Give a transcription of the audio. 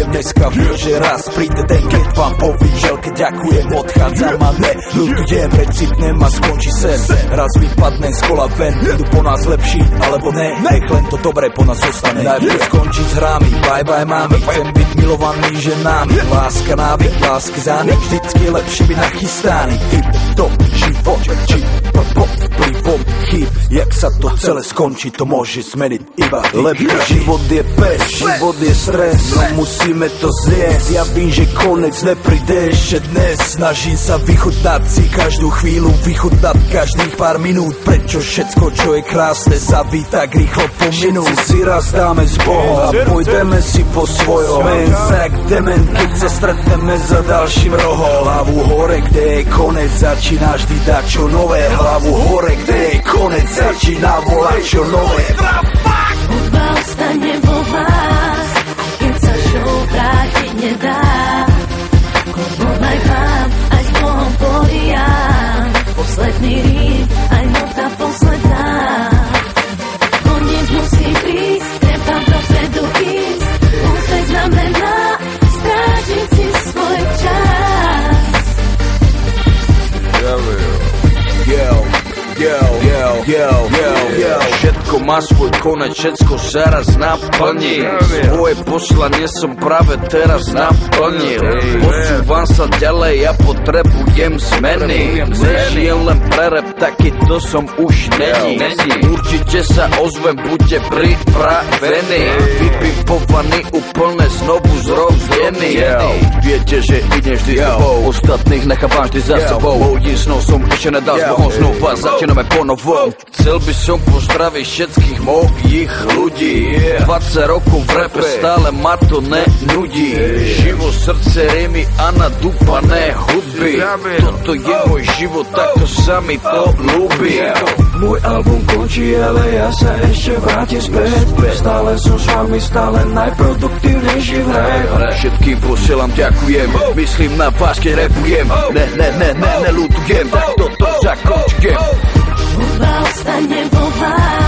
Viem dneska, že raz príde ten, keď vám povím, želke ďakujem, odchádzam a neľutujem, recitnem a skončí sen. Raz vypadnem z kola ven, idú po nás lepší, alebo ne, nech len to dobré po nás ostane. Najprv skončiť s hrami, bye bye mami, chcem byť milovaný ženami. Láska návyk, lásky zánik, vždycky je lepšie byť nachystaný. Tip top, život, či vplyvom chyb, jak sa to celé skončí, to môže zmeniť iba lepšie. Život je pes, život je stres, no musíme to zjesť. Ja vím, že konec nepríde ešte dnes, snažím sa vychutnať si každú chvíľu, vychutnať každých pár minút. Prečo všetko, čo je krásne, sa ví tak rýchlo pominú. Si raz dáme s Bohom a pôjdeme si po svojom. Smejem sa jak dement, keď sa stretneme za ďalším rohom. Hlavu hore, kde je konec, začína vždy dať čo nové. Hlavu hore, kde je konec, začína volať čo nové. Hudba ostane vo vás, keď sa show vrátiť nedá. Klobovaj vám, aj s Bohom porijám. Posledný rým, aj nota posledná. Koniec musí prísť, treba dopredu ísť. Úspech znamená strážiť si svoj čas. Všetko má svoj konec, všetko sa raz naplní. Svoje poslanie som práve teraz naplnil. Posúvam sa ďalej, ja potrebujem zmeny. Nežijem len pre rap, takýto som už není. Určite sa ozvem, buďte pripravení. Vypipovaný, úplne znovu zrozdený. Viete, že idem vždy s tebou, ostatných nechávam vždy za sebou. Mojím snom som ešte nedal s Bohom, znova začíname ponovom. Chcel by som pozdraviť všetkých mojich ľudí. 20 rokov v rape, stále ma to nenudí. Živo, srdce, rímy a nadúpané hudby. Toto je môj život, takto sa mi to ľúbi. Môj album končí, ale ja sa ešte vrátim späť. Stále som s vami, stále najproduktívnejší v hre. Všetkým posielam ďakujem, myslím na vás, keď rapujem. Nelutujem, tak toto zakončujem. Hudba ostane vo vás.